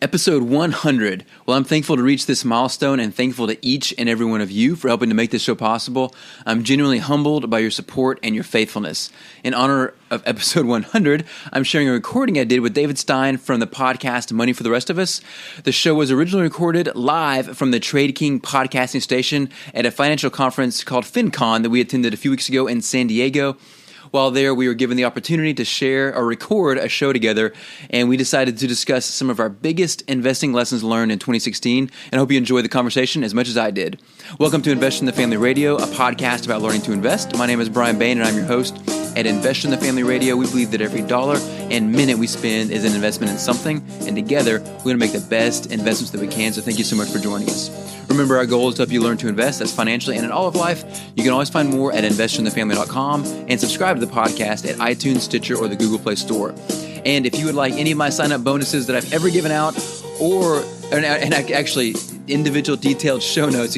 Episode 100. Well, I'm thankful to reach this milestone and thankful to each and every one of you for helping to make this show possible. I'm genuinely humbled by your support and your faithfulness. In honor of episode 100, I'm sharing a recording I did with David Stein from the podcast Money for the Rest of Us. The show was originally recorded live from the TradeKing podcasting station at a financial conference called FinCon that we attended a few weeks ago in San Diego. While there, we were given the opportunity to share or record a show together, and we decided to discuss some of our biggest investing lessons learned in 2016, and I hope you enjoy the conversation as much as I did. Welcome to Invest in the Family Radio, a podcast about learning to invest. My name is Brian Bain, and I'm your host. At Invest in the Family Radio, we believe that every dollar and minute we spend is an investment in something, and together, we're going to make the best investments that we can, so thank you so much for joining us. Remember, our goal is to help you learn to invest. That's financially and in all of life. You can always find more at investinthefamily.com and subscribe to the podcast at iTunes, Stitcher, or the Google Play Store. And if you would like any of my sign-up bonuses that I've ever given out, and actually individual detailed show notes,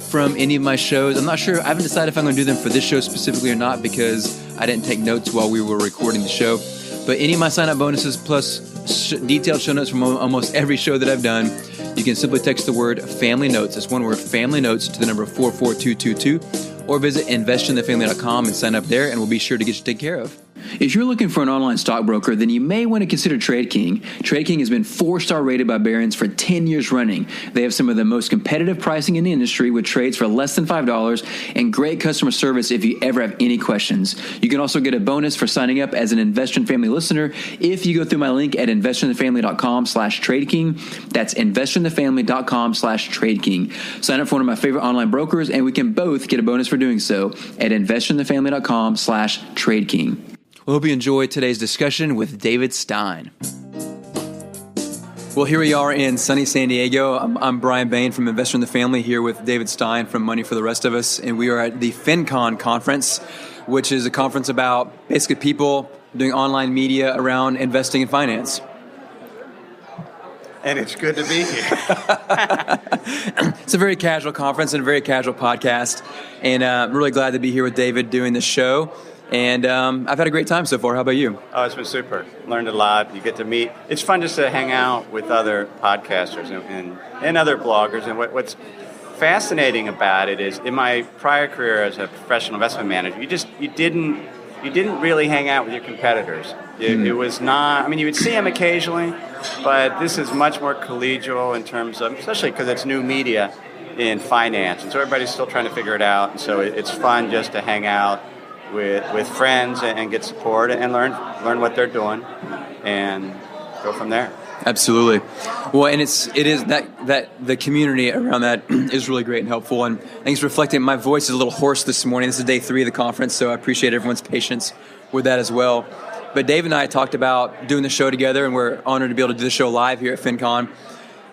from any of my shows, I'm not sure. I haven't decided if I'm going to do them for this show specifically or not because I didn't take notes while we were recording the show. But any of my sign-up bonuses plus detailed show notes from almost every show that I've done, you can simply text the word family notes. That's one word, family notes, to the number 44222, or visit investinthefamily.com and sign up there, and we'll be sure to get you taken care of. If you're looking for an online stockbroker, then you may want to consider TradeKing. TradeKing has been 4-star rated by Barron's for 10 years running. They have some of the most competitive pricing in the industry with trades for less than $5 and great customer service if you ever have any questions. You can also get a bonus for signing up as an Invest in Family listener if you go through my link at investinthefamily.com/TradeKing. That's investinthefamily.com/TradeKing. Sign up for one of my favorite online brokers, and we can both get a bonus for doing so at investinthefamily.com/TradeKing. We hope you enjoyed today's discussion with David Stein. Well, here we are in sunny San Diego. I'm Brian Bain from Investor in the Family here with David Stein from Money for the Rest of Us, and we are at the FinCon conference, which is a conference about basically people doing online media around investing and finance. And it's good to be here. It's a very casual conference and a very casual podcast, and I'm really glad to be here with David doing the show. And I've had a great time so far. How about you? Oh, it's been super. Learned a lot. You get to meet. It's fun just to hang out with other podcasters and other bloggers. And what's fascinating about it is, in my prior career as a professional investment manager, you didn't really hang out with your competitors. It was not. I mean, you would see them occasionally, but this is much more collegial in terms of, especially because it's new media in finance, and so everybody's still trying to figure it out. And so it's fun just to hang out with friends and get support and learn what they're doing and go from there. Absolutely. Well, and it is that the community around that is really great and helpful. And thanks for reflecting. My voice is a little hoarse this morning. This is day 3 of the conference, so I appreciate everyone's patience with that as well. But Dave and I talked about doing the show together, and we're honored to be able to do the show live here at FinCon.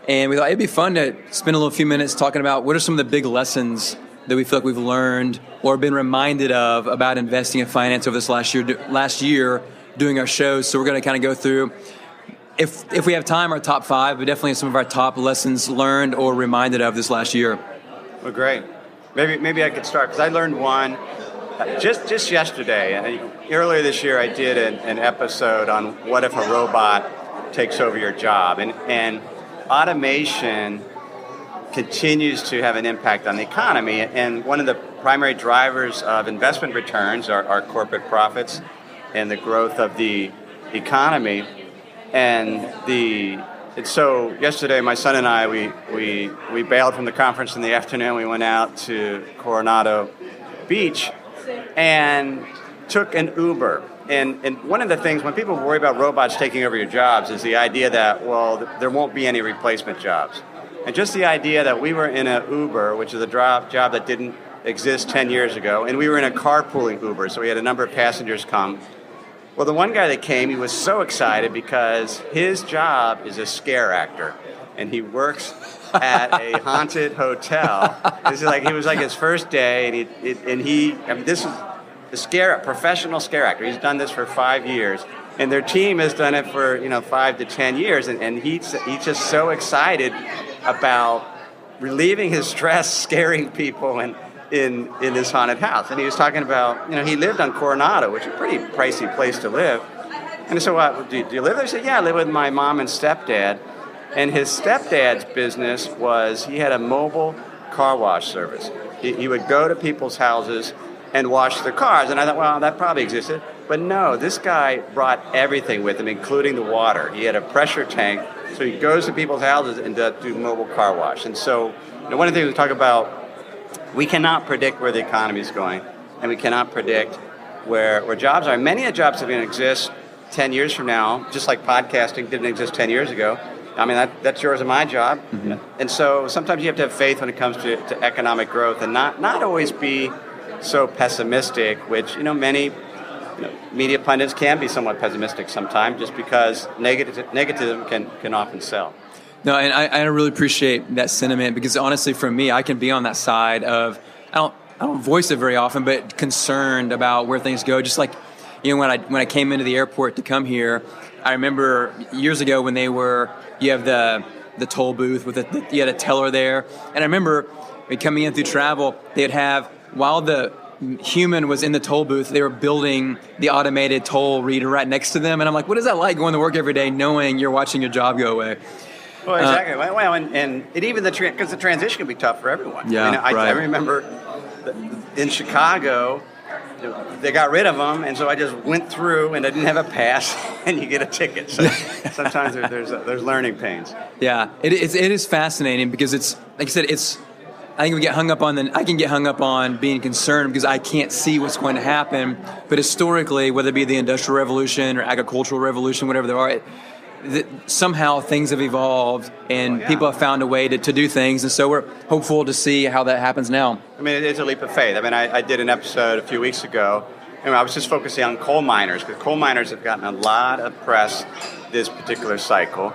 And we thought it'd be fun to spend a few minutes talking about what are some of the big lessons that we feel like we've learned or been reminded of about investing in finance over this last year doing our shows. So we're going to kind of go through, if we have time, our top 5, but definitely some of our top lessons learned or reminded of this last year. Well, great. Maybe I could start, because I learned one just yesterday. Earlier this year, I did an episode on what if a robot takes over your job. And automation continues to have an impact on the economy, and one of the primary drivers of investment returns are corporate profits and the growth of the economy. And so yesterday, my son and I, we bailed from the conference in the afternoon. We went out to Coronado Beach and took an Uber. And one of the things, when people worry about robots taking over your jobs, is the idea that, well, there won't be any replacement jobs. And just the idea that we were in an Uber, which is a job that didn't exist 10 years ago, and we were in a carpooling Uber, so we had a number of passengers come. Well, the one guy that came, he was so excited because his job is a scare actor, and he works at a haunted hotel. This is it was like his first day, and this is a professional scare actor. He's done this for 5 years. And their team has done it for 5 to 10 years, and he's just so excited about relieving his stress, scaring people, and in this haunted house. And he was talking about, he lived on Coronado, which is a pretty pricey place to live. And I said, well, do you live there? He said, yeah, I live with my mom and stepdad. And his stepdad's business was he had a mobile car wash service. He would go to people's houses and wash their cars. And I thought, well, that probably existed. But no, this guy brought everything with him, including the water. He had a pressure tank, so he goes to people's houses and does do mobile car wash. And so, one of the things we talk about, we cannot predict where the economy is going, and we cannot predict where jobs are. Many of the jobs that are going to exist 10 years from now, just like podcasting didn't exist 10 years ago. I mean, that's yours and my job. Mm-hmm. And so sometimes you have to have faith when it comes to economic growth and not always be so pessimistic, which, many media pundits can be somewhat pessimistic sometimes just because negativism can often sell. No, and I really appreciate that sentiment because honestly, for me, I can be on that side of, I don't voice it very often, but concerned about where things go. Just like, when I came into the airport to come here, I remember years ago when you have the toll booth with you had a teller there, and I remember coming in through travel, they'd have, while the human was in the toll booth, they were building the automated toll reader right next to them, and I'm like, what is that like going to work every day knowing you're watching your job go away? Well, exactly. And even because the transition can be tough for everyone. Yeah, right. I remember in Chicago, they got rid of them, and so I just went through, and I didn't have a pass, and you get a ticket. So sometimes there's learning pains. Yeah, it is fascinating because it's like I said, I think I can get hung up on being concerned because I can't see what's going to happen. But historically, whether it be the Industrial Revolution or Agricultural Revolution, whatever there are, somehow things have evolved and people have found a way to do things. And so we're hopeful to see how that happens now. I mean, it's a leap of faith. I mean, I did an episode a few weeks ago, and I was just focusing on coal miners because coal miners have gotten a lot of press this particular cycle.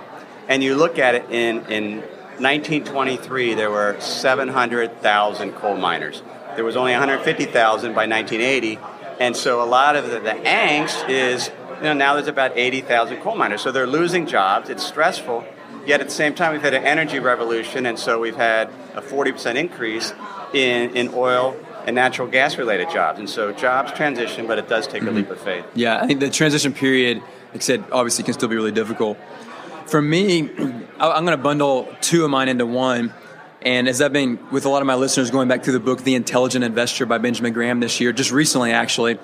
And you look at it in 1923, there were 700,000 coal miners. There was only 150,000 by 1980. And so a lot of the angst is, now there's about 80,000 coal miners. So they're losing jobs. It's stressful. Yet at the same time, we've had an energy revolution, and so we've had a 40% increase in oil and natural gas-related jobs. And so jobs transition, but it does take a leap of faith. Yeah, I think the transition period, like I said, obviously can still be really difficult. For me, I'm going to bundle two of mine into one. And as I've been with a lot of my listeners going back through the book, The Intelligent Investor by Benjamin Graham this year, just recently actually,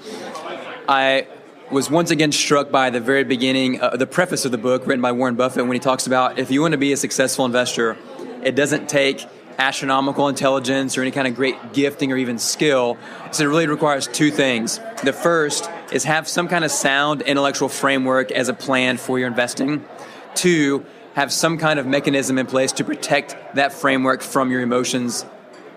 I was once again struck by the very beginning, the preface of the book written by Warren Buffett when he talks about if you want to be a successful investor, it doesn't take astronomical intelligence or any kind of great gifting or even skill. So it really requires two things. The first is have some kind of sound intellectual framework as a plan for your investing. Two, have some kind of mechanism in place to protect that framework from your emotions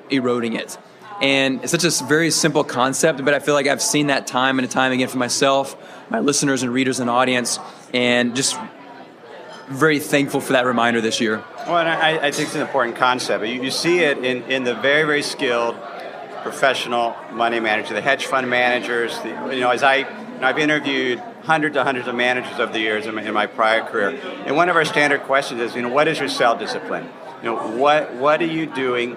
eroding it. And it's such a very simple concept, but I feel like I've seen that time and time again for myself, my listeners and readers and audience, and just very thankful for that reminder this year. Well, and I think it's an important concept. You see it in the very, very skilled professional money managers, the hedge fund managers. As I've interviewed hundreds of managers over the years in my prior career, and one of our standard questions is, what is your sell discipline? What are you doing?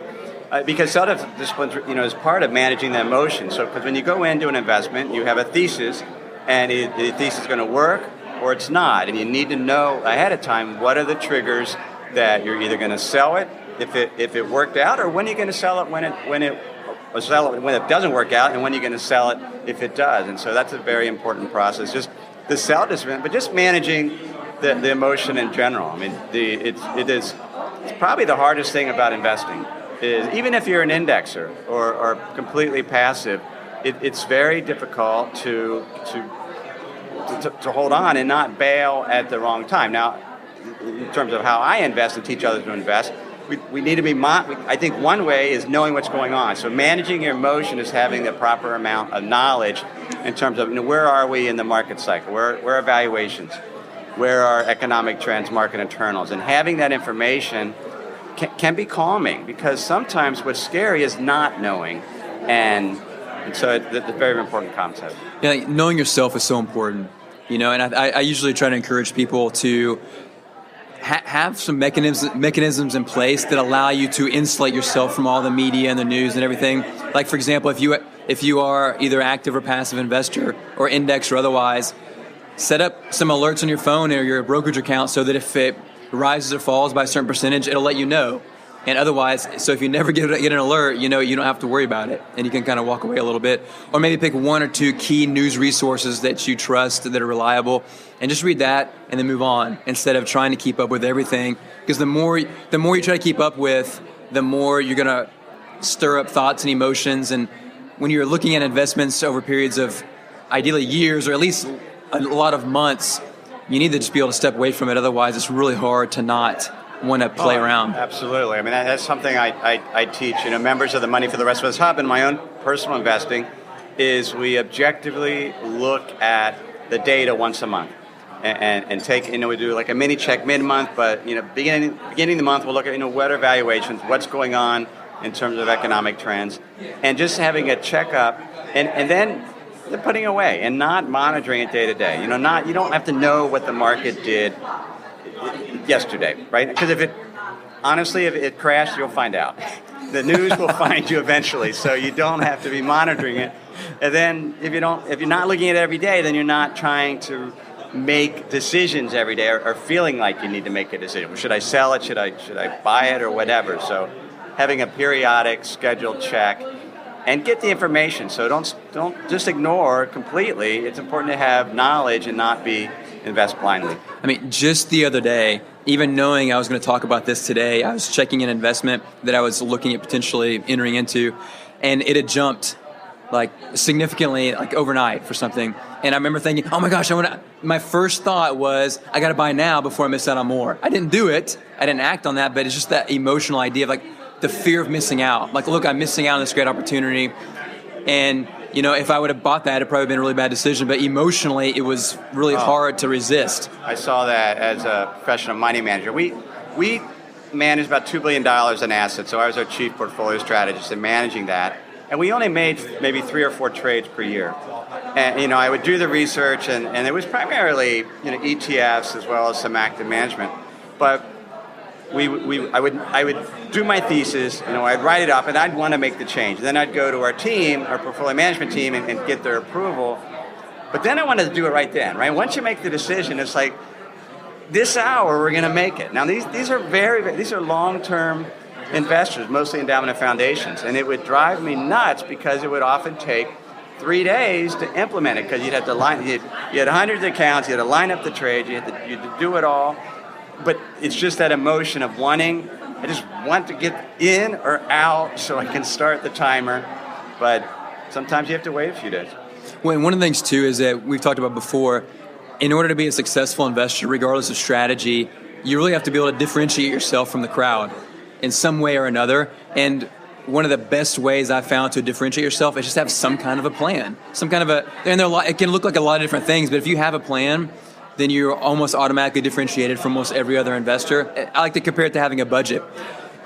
Because self-discipline, is part of managing the emotion. So, because when you go into an investment, you have a thesis, and the thesis is going to work or it's not, and you need to know ahead of time what are the triggers that you're either going to sell it if it worked out, or when you're going to sell it when it doesn't work out, and when you're going to sell it if it does. And so that's a very important process. Just the self-discipline, but just managing the emotion in general. I mean, it's probably the hardest thing about investing. Is even if you're an indexer or completely passive, it's very difficult to hold on and not bail at the wrong time. Now, in terms of how I invest and teach others to invest, we need to be. I think one way is knowing what's going on. So managing your emotion is having the proper amount of knowledge in terms of where are we in the market cycle, where are valuations, where are economic trends, market internals, and having that information can be calming, because sometimes what's scary is not knowing, and so it's a very important concept. Yeah, knowing yourself is so important, and I usually try to encourage people to have some mechanisms in place that allow you to insulate yourself from all the media and the news and everything. Like, for example, if you are either active or passive investor or index or otherwise, set up some alerts on your phone or your brokerage account so that if rises or falls by a certain percentage, it'll let you know. And otherwise, so if you never get an alert, you don't have to worry about it, and you can kind of walk away a little bit. Or maybe pick one or two key news resources that you trust, that are reliable, and just read that and then move on, instead of trying to keep up with everything. Because the more you try to keep up with, the more you're going to stir up thoughts and emotions. And when you're looking at investments over periods of ideally years, or at least a lot of months, you need to just be able to step away from it. Otherwise, it's really hard to not want to play around. Absolutely. I mean, that's something I teach, members of the Money for the Rest of Us Hub in my own personal investing, is we objectively look at the data once a month and take, we do like a mini check mid-month, but, beginning the month, we'll look at, what are valuations, what's going on in terms of economic trends, and just having a checkup, and then putting away and not monitoring it day to day. You don't have to know what the market did yesterday, right? Because if it crashed, you'll find out. The news will find you eventually, so you don't have to be monitoring it. And then if you're not looking at it every day, then you're not trying to make decisions every day, or feeling like you need to make a decision. Should I sell it? Should I buy it, or whatever? So having a periodic scheduled check and get the information. So don't just ignore completely. It's important to have knowledge and not invest blindly. I mean, just the other day, even knowing I was going to talk about this today, I was checking an investment that I was looking at potentially entering into, and it had jumped significantly, overnight for something. And I remember thinking, oh my gosh, my first thought was, I got to buy now before I miss out on more. I didn't do it. I didn't act on that, but it's just that emotional idea of the fear of missing out. Look, I'm missing out on this great opportunity. And, if I would have bought that, it'd probably been a really bad decision. But emotionally, it was really hard to resist. I saw that as a professional money manager. We managed about $2 billion in assets, so I was our chief portfolio strategist in managing that. And we only made maybe 3 or 4 trades per year. And, I would do the research, and it was primarily, ETFs as well as some active management. But I would do my thesis, I'd write it up, and I'd want to make the change. And then I'd go to our team, our portfolio management team, and get their approval. But then I wanted to do it right then, right? Once you make the decision, it's like, this hour we're going to make it. Now these are long-term investors, mostly endowment foundations, and it would drive me nuts because it would often take 3 days to implement it, because you'd have to you had hundreds of accounts, you had to line up the trades, you had to do it all. But it's just that emotion of I just want to get in or out so I can start the timer. But sometimes you have to wait a few days. Well, and one of the things, too, is that we've talked about before, in order to be a successful investor, regardless of strategy, you really have to be able to differentiate yourself from the crowd in some way or another. And one of the best ways I've found to differentiate yourself is just have some kind of a plan. It can look like a lot of different things, but if you have a plan, then you're almost automatically differentiated from almost every other investor. I like to compare it to having a budget.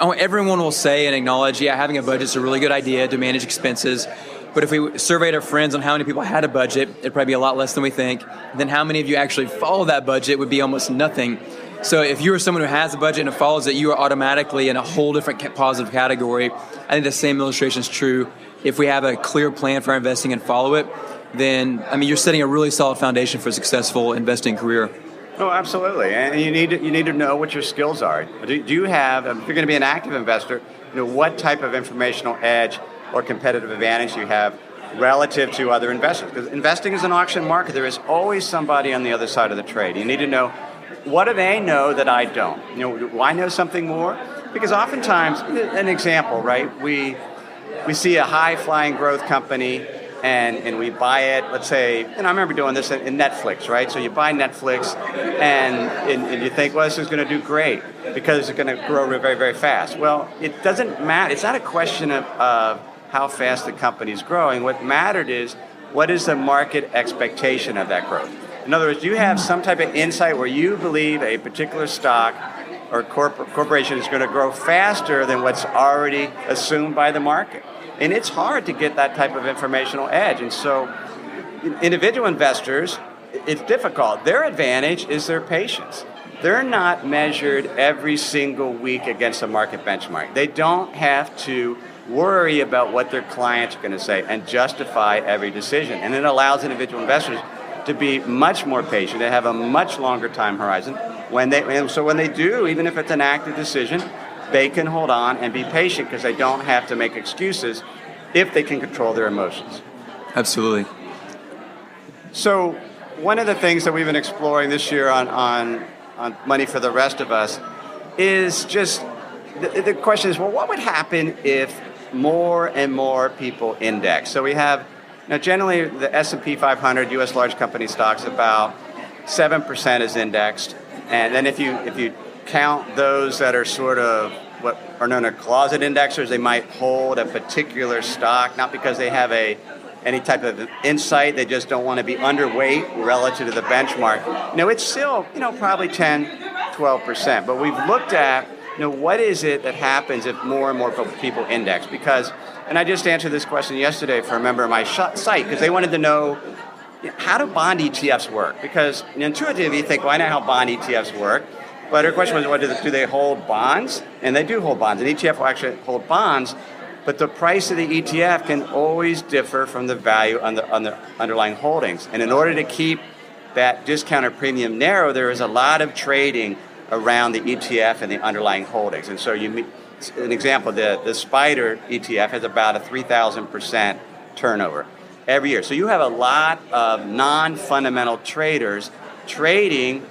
Everyone will say and acknowledge, having a budget is a really good idea to manage expenses. But if we surveyed our friends on how many people had a budget, it'd probably be a lot less than we think. Then how many of you actually follow that budget would be almost nothing. So if you are someone who has a budget and follows it, you are automatically in a whole different positive category. I think the same illustration is true. If we have a clear plan for our investing and follow it, then, you're setting a really solid foundation for a successful investing career. Oh, absolutely. And you need to know what your skills are. Do you have, if you're going to be an active investor, what type of informational edge or competitive advantage you have relative to other investors? Because investing is an auction market. There is always somebody on the other side of the trade. You need to know, what do they know that I don't? Do I know something more? Because oftentimes, an example, right? We see a high-flying growth company, and we buy it, let's say, and I remember doing this in Netflix, right? So you buy Netflix, and you think, well, this is going to do great because it's going to grow very, very fast. Well, it doesn't matter. It's not a question of how fast the company is growing. What mattered is, what is the market expectation of that growth? In other words, you have some type of insight where you believe a particular stock or corporation is going to grow faster than what's already assumed by the market. And it's hard to get that type of informational edge. And so individual investors, it's difficult. Their advantage is their patience. They're not measured every single week against a market benchmark. They don't have to worry about what their clients are going to say and justify every decision. And it allows individual investors to be much more patient, to have a much longer time horizon, when they do, even if it's an active decision, they can hold on and be patient because they don't have to make excuses if they can control their emotions. Absolutely. So one of the things that we've been exploring this year on Money for the Rest of Us is just, the question is, well, what would happen if more and more people index? So we have, generally the S&P 500 U.S. large company stocks, about 7% is indexed. And then if you count those that are sort of what are known as closet indexers, they might hold a particular stock, not because they have any type of insight, they just don't want to be underweight relative to the benchmark. It's still, probably 10, 12%. But we've looked at, what is it that happens if more and more people index? Because, and I just answered this question yesterday for a member of my site, because they wanted to know, how do bond ETFs work? Because intuitively you think, well, I know how bond ETFs work. But her question was, do they hold bonds? And they do hold bonds. An ETF will actually hold bonds, but the price of the ETF can always differ from the value on the underlying holdings. And in order to keep that discount or premium narrow, there is a lot of trading around the ETF and the underlying holdings. And so an example, the SPDR ETF has about a 3,000% turnover every year. So you have a lot of non-fundamental traders trading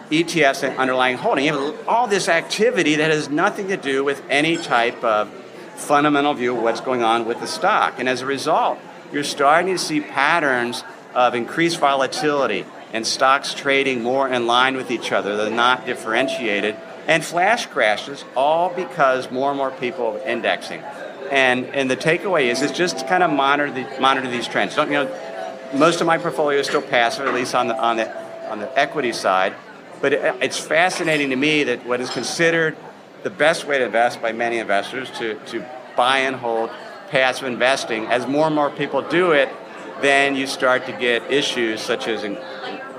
ETFs and underlying holding. You have all this activity that has nothing to do with any type of fundamental view of what's going on with the stock. And as a result, you're starting to see patterns of increased volatility and stocks trading more in line with each other. They're not differentiated. And flash crashes, all because more and more people are indexing. And the takeaway is just kind of monitor these trends. Most of my portfolio is still passive, at least on the equity side. But it's fascinating to me that what is considered the best way to invest by many investors, to buy and hold passive investing, as more and more people do it, then you start to get issues such as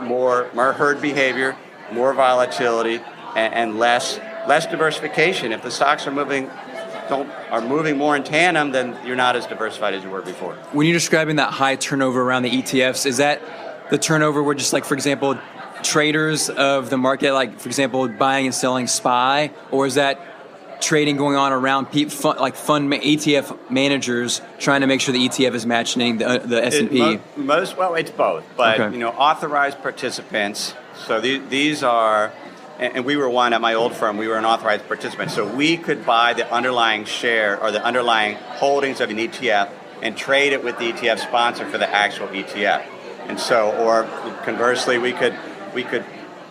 more herd behavior, more volatility, and less diversification. If the stocks are moving more in tandem, then you're not as diversified as you were before. When you're describing that high turnover around the ETFs, is that the turnover where just like, for example, traders of the market, like, for example, buying and selling SPY, or is that trading going on around fund ETF managers trying to make sure the ETF is matching the S&P? It's both, but okay. Authorized participants. So these are, and we were one at my old firm. We were an authorized participant, so we could buy the underlying share or the underlying holdings of an ETF and trade it with the ETF sponsor for the actual ETF. And so, or conversely, we could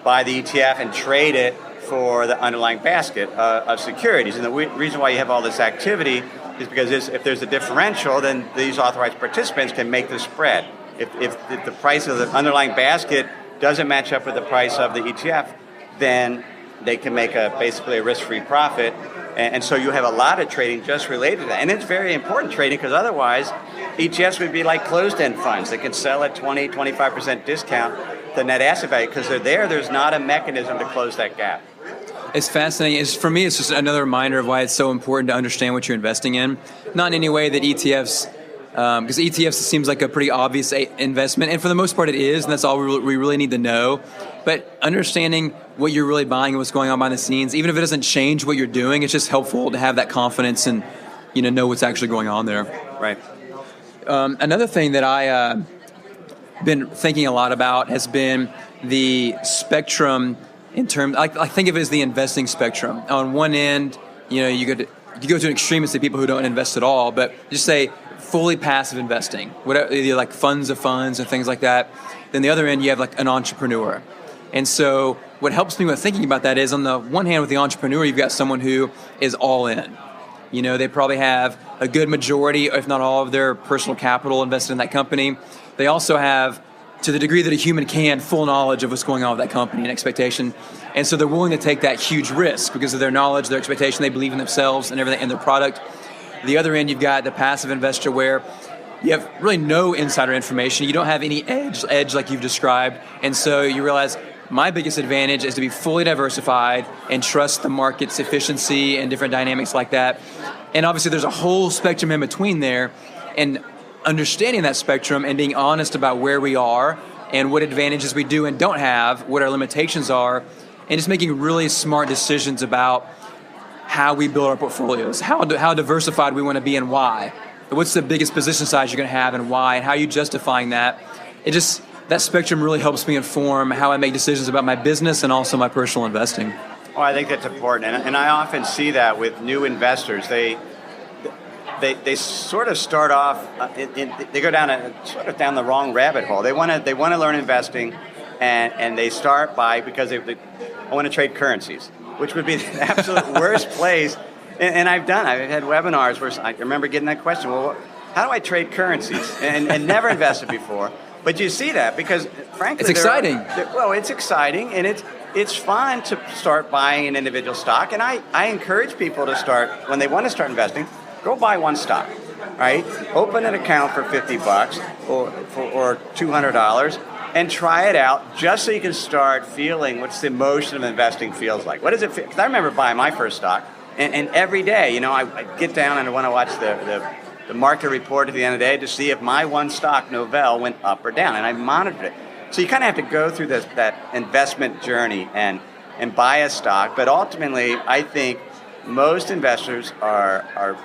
buy the ETF and trade it for the underlying basket of securities. And the reason why you have all this activity is because if there's a differential, then these authorized participants can make the spread. If the price of the underlying basket doesn't match up with the price of the ETF, then they can make basically a risk-free profit. And so you have a lot of trading just related to that. And it's very important trading because otherwise ETFs would be like closed-end funds. They can sell at 20, 25% discount the net asset value because there's not a mechanism to close that gap. It's fascinating. For me, it's just another reminder of why it's so important to understand what you're investing in. Not in any way that ETFs, because ETFs seems like a pretty obvious investment, and for the most part it is, and that's all we really need to know. But understanding what you're really buying and what's going on behind the scenes, even if it doesn't change what you're doing, it's just helpful to have that confidence and know what's actually going on there. Right. Another thing that I been thinking a lot about has been the spectrum. In terms, I think of it as the investing spectrum. On one end, you go to an extreme and say people who don't invest at all, but just say fully passive investing, whatever, like funds of funds and things like that. Then the other end, you have like an entrepreneur. And so what helps me with thinking about that is, on the one hand, with the entrepreneur, you've got someone who is all in. They probably have a good majority, if not all, of their personal capital invested in that company. They also have, to the degree that a human can, full knowledge of what's going on with that company and expectation. And so they're willing to take that huge risk because of their knowledge, their expectation, they believe in themselves and everything, and their product. The other end, you've got the passive investor where you have really no insider information. You don't have any edge like you've described. And so you realize my biggest advantage is to be fully diversified and trust the market's efficiency and different dynamics like that. And obviously there's a whole spectrum in between there. And understanding that spectrum and being honest about where we are and what advantages we do and don't have, what our limitations are, and just making really smart decisions about how we build our portfolios, how diversified we want to be and why. What's the biggest position size you're going to have and why, and how are you justifying that? That spectrum really helps me inform how I make decisions about my business and also my personal investing. Well, I think that's important, and I often see that with new investors. They sort of start off, they go down the wrong rabbit hole. They want to learn investing, and they start because I want to trade currencies, which would be the absolute worst place. And I've had webinars where I remember getting that question. Well, how do I trade currencies? And never invested before. But you see that because, frankly, it's exciting. It's exciting, and it's fun to start buying an individual stock. And I encourage people to start, when they want to start investing, go buy one stock, right? Open an account for $50 or $200 and try it out just so you can start feeling what's the emotion of investing feels like. What does it feel? Because I remember buying my first stock, and every day, I get down and I want to watch the market report at the end of the day to see if my one stock, Novell, went up or down, and I monitored it. So you kind of have to go through that investment journey and buy a stock, but ultimately, I think most investors are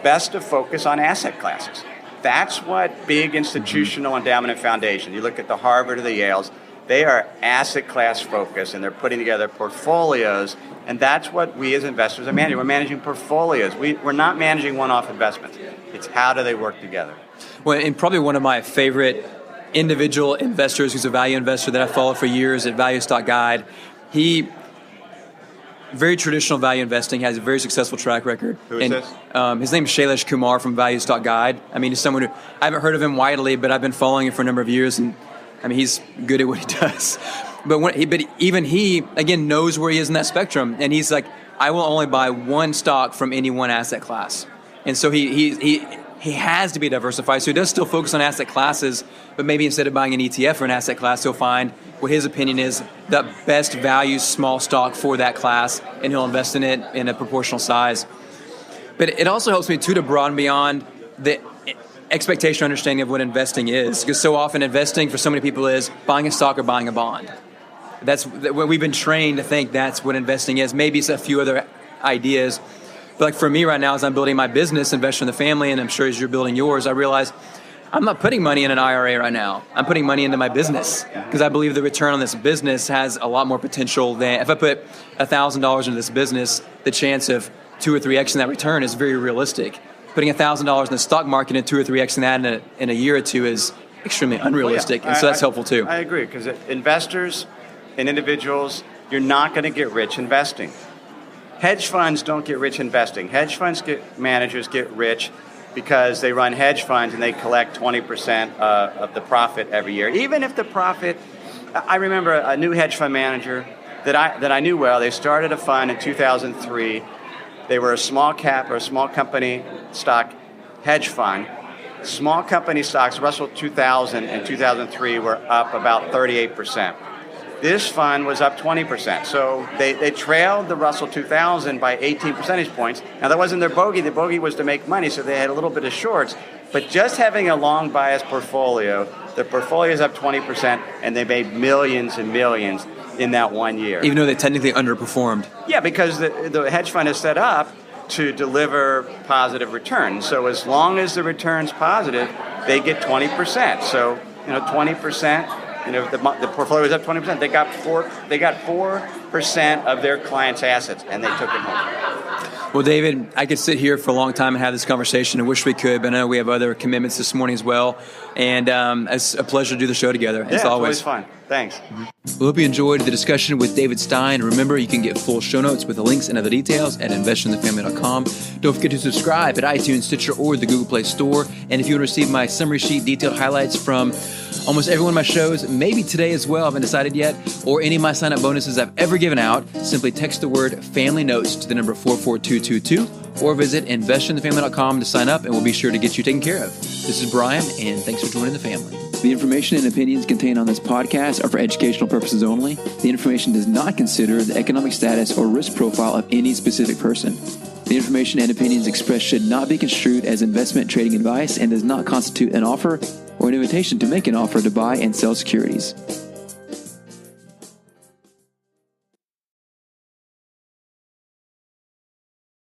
best to focus on asset classes. That's what big institutional endowment and foundation, you look at the Harvard or the Yales, they are asset class focused, and they're putting together portfolios, and that's what we as investors are managing. We're managing portfolios. We're not managing one-off investments. It's how do they work together. Well, and probably one of my favorite individual investors who's a value investor that I followed for years at Value Stock Guide, he very traditional value investing, has a very successful track record. Who is this? His name is Shailesh Kumar from Value Stock Guide. I mean, he's someone who, I haven't heard of him widely, but I've been following him for a number of years, and I mean, he's good at what he does. But even he, again, knows where he is in that spectrum, and he's like, I will only buy one stock from any one asset class. And so he has to be diversified, so he does still focus on asset classes, but maybe instead of buying an ETF or an asset class, he'll find what his opinion is the best value small stock for that class, and he'll invest in it in a proportional size. But it also helps me, too, to broaden beyond the expectation or understanding of what investing is, because so often investing for so many people is buying a stock or buying a bond. That's what we've been trained to think that's what investing is. Maybe it's a few other ideas. But like for me right now, as I'm building my business, investing in the family, and I'm sure as you're building yours, I realize I'm not putting money in an IRA right now. I'm putting money into my business because I believe the return on this business has a lot more potential than if I put $1,000 into this business, the chance of 2 or 3x in that return is very realistic. Putting $1,000 in the stock market and 2 or 3x in that in a year or two is extremely unrealistic, and so that's helpful too. I agree, because investors and individuals, you're not going to get rich investing. Hedge funds don't get rich investing. Hedge funds managers get rich because they run hedge funds and they collect 20% of the profit every year. Even if the profit, I remember a new hedge fund manager that I knew well. They started a fund in 2003. They were a small cap or a small company stock hedge fund. Small company stocks, Russell 2000 and 2003 were up about 38%. This fund was up 20%. So they trailed the Russell 2000 by 18 percentage points. Now, that wasn't their bogey. The bogey was to make money, so they had a little bit of shorts. But just having a long bias portfolio, the portfolio is up 20%, and they made millions and millions in that 1 year. Even though they technically underperformed. Yeah, because the hedge fund is set up to deliver positive returns. So as long as the return's positive, they get 20%. So, 20%. The portfolio was up 20%. They got 4% of their clients' assets, and they took it home. Well, David, I could sit here for a long time and have this conversation. I wish we could, but I know we have other commitments this morning as well. And it's a pleasure to do the show together, as always. It's always fun. Thanks. We hope you enjoyed the discussion with David Stein. Remember, you can get full show notes with the links and other details at investointhefamily.com. Don't forget to subscribe at iTunes, Stitcher, or the Google Play Store. And if you want to receive my summary sheet, detailed highlights from almost every one of my shows, maybe today as well, I haven't decided yet, or any of my sign-up bonuses I've ever given out, simply text the word Family Notes to the number 44222, or visit investointhefamily.com to sign up, and we'll be sure to get you taken care of. This is Brian, and thanks for joining the family. The information and opinions contained on this podcast are for educational purposes only. The information does not consider the economic status or risk profile of any specific person. The information and opinions expressed should not be construed as investment trading advice and does not constitute an offer or an invitation to make an offer to buy and sell securities.